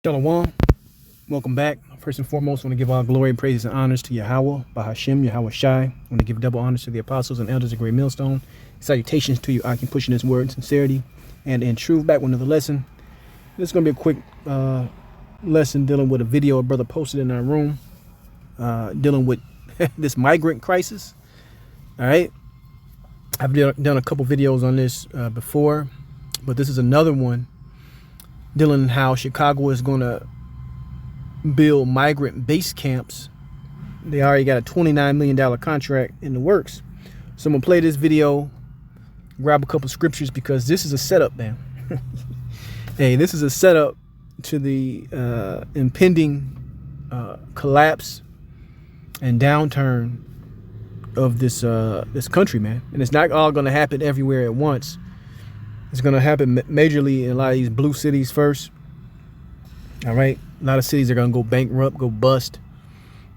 Shalom. Welcome back. First and foremost, I want to give all glory, praises, and honors to Yahweh, Bahashem, Yahweh Shai. I want to give double honors to the apostles and elders of Great Millstone. Salutations to you, I can push in this word in sincerity and in truth. Back with another lesson. This is going to be a quick lesson dealing with a video a brother posted in our room, dealing with this migrant crisis. All right. I've done a couple videos on this before, but this is another one dealing how Chicago is going to build migrant base camps. They already got a $29 million contract in the works. So I'm going to play this video, grab a couple scriptures, because this is a setup, man. Hey, this is a setup to the impending collapse and downturn of this country, man. And it's not all going to happen everywhere at once. It's going to happen majorly in a lot of these blue cities first. All right. A lot of cities are going to go bankrupt, go bust.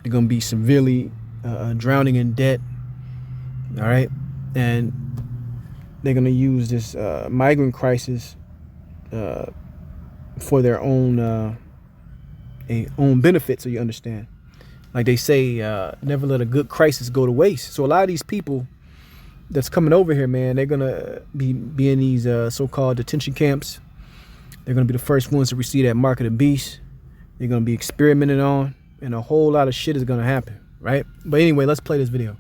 They're going to be severely drowning in debt. All right. And they're going to use this migrant crisis for their own benefit, so you understand. Like they say, never let a good crisis go to waste. So a lot of these people that's coming over here, man, they're gonna be in these so-called detention camps. They're gonna be the first ones to receive that mark of the beast. They're gonna be experimented on, and a whole lot of shit is gonna happen, right? But anyway, let's play this video.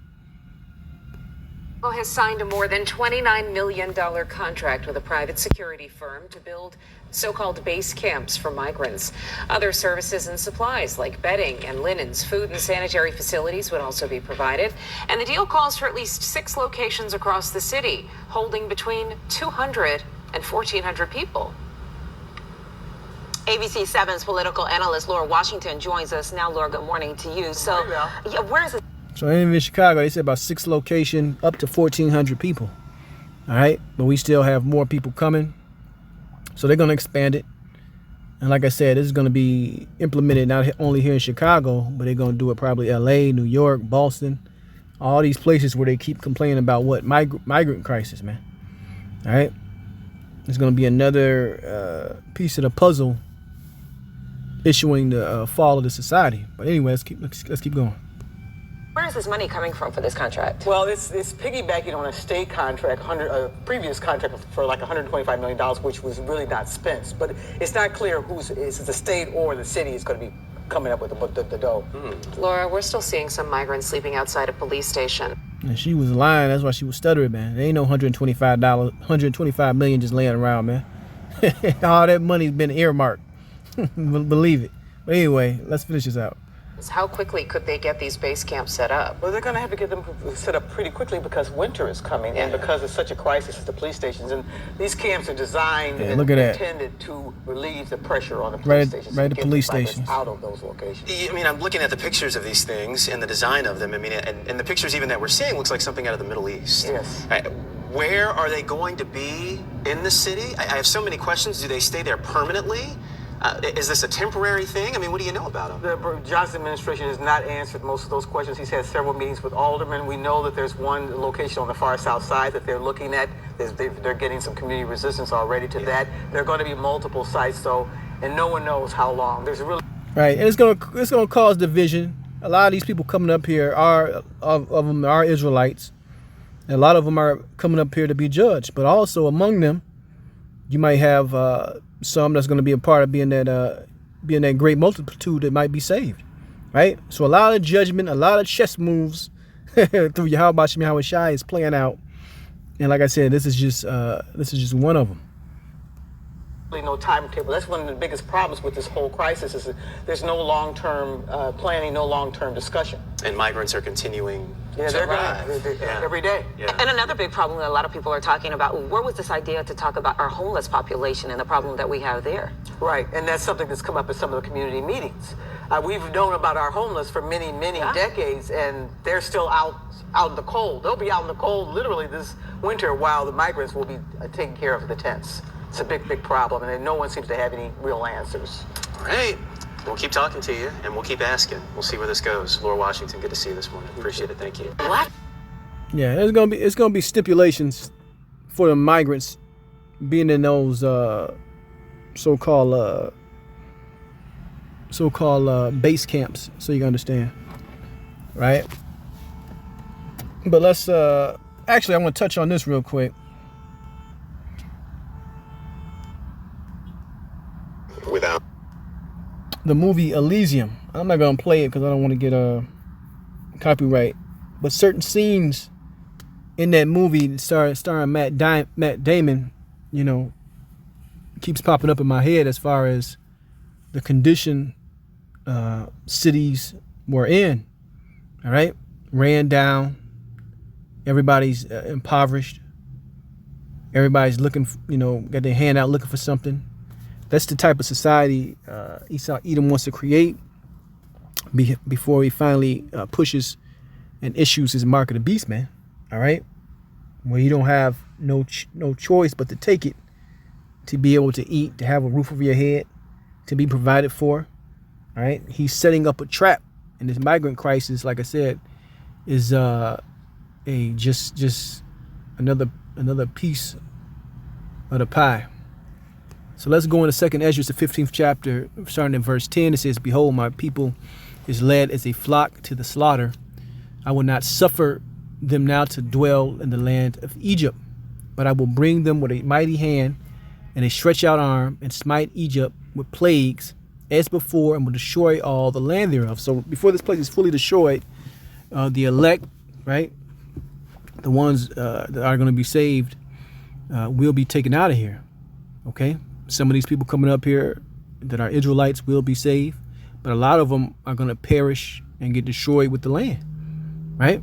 Has signed a more than $29 million contract with a private security firm to build so-called base camps for migrants. Other services and supplies like bedding and linens, food and sanitary facilities would also be provided. And the deal calls for at least 6 locations across the city, holding between 200 and 1,400 people. ABC 7's political analyst Laura Washington joins us now. Laura, good morning to you. So, where is it? So in Chicago, they said about 6 locations, up to 1,400 people. All right, but we still have more people coming. So they're going to expand it. And like I said, this is going to be implemented not only here in Chicago, but they're going to do it probably LA, New York, Boston, all these places where they keep complaining about what migrant crisis, man. All right, it's going to be another piece of the puzzle issuing the fall of the society. But anyway, let's keep going. Where is this money coming from for this contract? Well, it's piggybacking on a state contract, a previous contract for like $125 million, which was really not spent. But it's not clear is it the state or the city is going to be coming up with the dough. Laura, we're still seeing some migrants sleeping outside a police station. And she was lying. That's why she was stuttering, man. There ain't no $125 million just laying around, man. All that money's been earmarked. Believe it. But anyway, let's finish this out. How quickly could they get these base camps set up? Well, they're going to have to get them set up pretty quickly because winter is coming and because it's such a crisis at the police stations. And these camps are designed and intended to relieve the pressure on the police stations. Right, the police stations. Out of those locations. I mean, I'm looking at the pictures of these things and the design of them. I mean, and the pictures even that we're seeing looks like something out of the Middle East. Yes. Where are they going to be in the city? I have so many questions. Do they stay there permanently? Is this a temporary thing? I mean, what do you know about them? The Johnson administration has not answered most of those questions. He's had several meetings with aldermen. We know that there's one location on the far south side that they're looking at. They're getting some community resistance already to that. There are going to be multiple sites, though, and no one knows how long. There's really right, and it's gonna cause division. A lot of these people coming up here of them are Israelites. And a lot of them are coming up here to be judged, but also among them, you might have some that's going to be a part of being that great multitude that might be saved, right? So a lot of judgment, a lot of chess moves through Yahweh Shai is playing out, and like I said, this is just one of them. No timetable. That's one of the biggest problems with this whole crisis is that there's no long-term planning, no long-term discussion. And migrants are continuing to arrive every day. Yeah. And another big problem that a lot of people are talking about, where was this idea to talk about our homeless population and the problem that we have there? Right, and that's something that's come up at some of the community meetings. We've known about our homeless for many decades, and they're still out in the cold. They'll be out in the cold literally this winter while the migrants will be taking care of the tents. It's a big problem, and no one seems to have any real answers. All right. We'll keep talking to you, and we'll keep asking. We'll see where this goes. Laura Washington, good to see you this morning. Appreciate it. Thank you. What? Yeah, it's gonna be stipulations for the migrants being in those so-called so-called base camps, so you can understand, right? But let's actually, I want to touch on this real quick. Without The movie Elysium. I'm not gonna play it because I don't want to get a copyright. But certain scenes in that movie starring Matt Damon, you know, keeps popping up in my head as far as the condition cities were in. All right, ran down. Everybody's impoverished. Everybody's looking, you know, got their hand out looking for something. That's the type of society Edom wants to create before he finally pushes and issues his mark of the beast, man. All right, where you don't have no choice but to take it, to be able to eat, to have a roof over your head, to be provided for. All right, he's setting up a trap, and this migrant crisis, like I said, is just another piece of the pie. So let's go into 2nd Ezra, the 15th chapter, starting in verse 10. It says, "Behold, my people is led as a flock to the slaughter. I will not suffer them now to dwell in the land of Egypt, but I will bring them with a mighty hand and a stretched out arm, and smite Egypt with plagues as before, and will destroy all the land thereof." So before this place is fully destroyed, the elect, right, the ones that are going to be saved, will be taken out of here. Okay, some of these people coming up here that are Israelites will be saved, but a lot of them are going to perish and get destroyed with the land, right?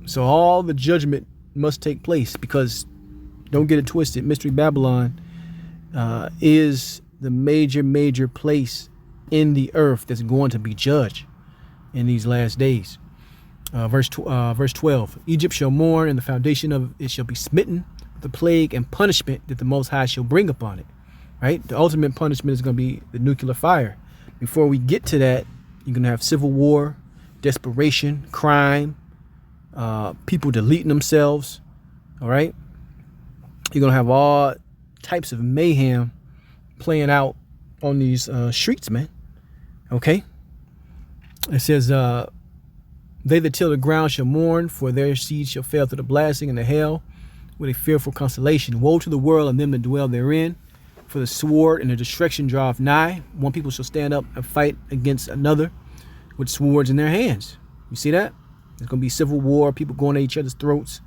So all the judgment must take place, because don't get it twisted, Mystery Babylon is the major place in the earth that's going to be judged in these last days. Verse 12, "Egypt shall mourn, and the foundation of it shall be smitten with the plague and punishment that the Most High shall bring upon it." Right? The ultimate punishment is going to be the nuclear fire. Before we get to that, you're going to have civil war, desperation, crime, people deleting themselves. All right? You're going to have all types of mayhem playing out on these streets, man. Okay? It says, "They that till the ground shall mourn, for their seed shall fail through the blasting and the hail with a fearful consolation. Woe to the world and them that dwell therein, for the sword and the destruction draweth nigh. One people shall stand up and fight against another with swords in their hands." You see that? There's going to be civil war, people going at each other's throats.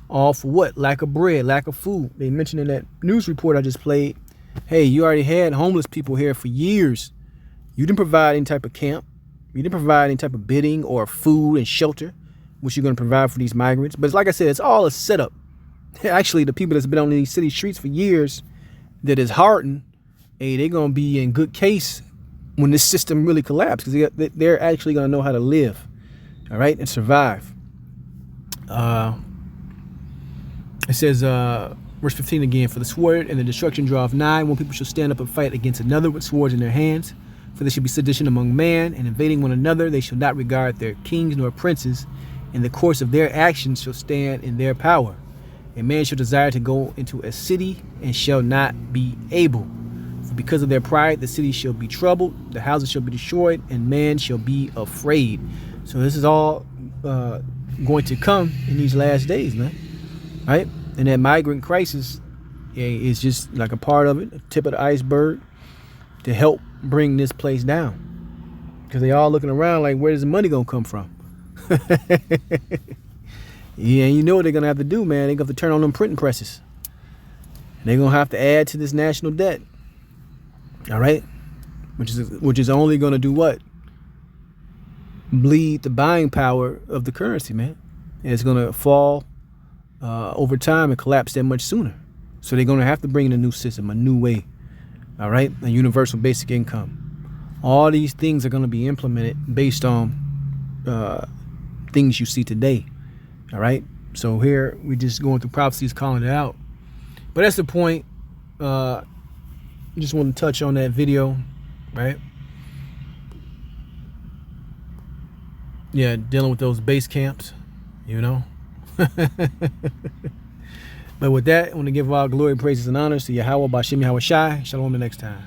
All for what? Lack of bread, lack of food. They mentioned in that news report I just played, hey, you already had homeless people here for years. You didn't provide any type of camp. You didn't provide any type of bedding or food and shelter, which you're going to provide for these migrants. But like I said, it's all a setup. Actually, the people that's been on these city streets for years that is hardened, hey, they're going to be in good case when this system really collapses, because they're actually going to know how to live, all right, and survive. It says, verse 15 again, "For the sword and the destruction draweth nigh. One people shall stand up and fight against another with swords in their hands. For there shall be sedition among man, and invading one another. They shall not regard their kings nor princes. In the course of their actions shall stand in their power. A man shall desire to go into a city and shall not be able. For because of their pride, the city shall be troubled, the houses shall be destroyed, and man shall be afraid." So this is all going to come in these last days, man. Right? And that migrant crisis is just like a part of it, a tip of the iceberg to help bring this place down. Because they all looking around like, where does the money gonna come from? Yeah, you know what they're gonna have to do, man. They're gonna have to turn on them printing presses. They're gonna have to add to this national debt. All right, which is only gonna do what? Bleed the buying power of the currency, man. And it's gonna fall over time and collapse that much sooner. So they're gonna have to bring in a new system, a new way. All right, a universal basic income. All these things are gonna be implemented based on things you see today. All right, so here we're just going through prophecies, calling it out. But that's the point. Just want to touch on that video, right? Yeah, dealing with those base camps, you know. But with that, I want to give all glory, praises, and honors to Yahweh, Bashem, Yahweh Shai. Shalom the next time.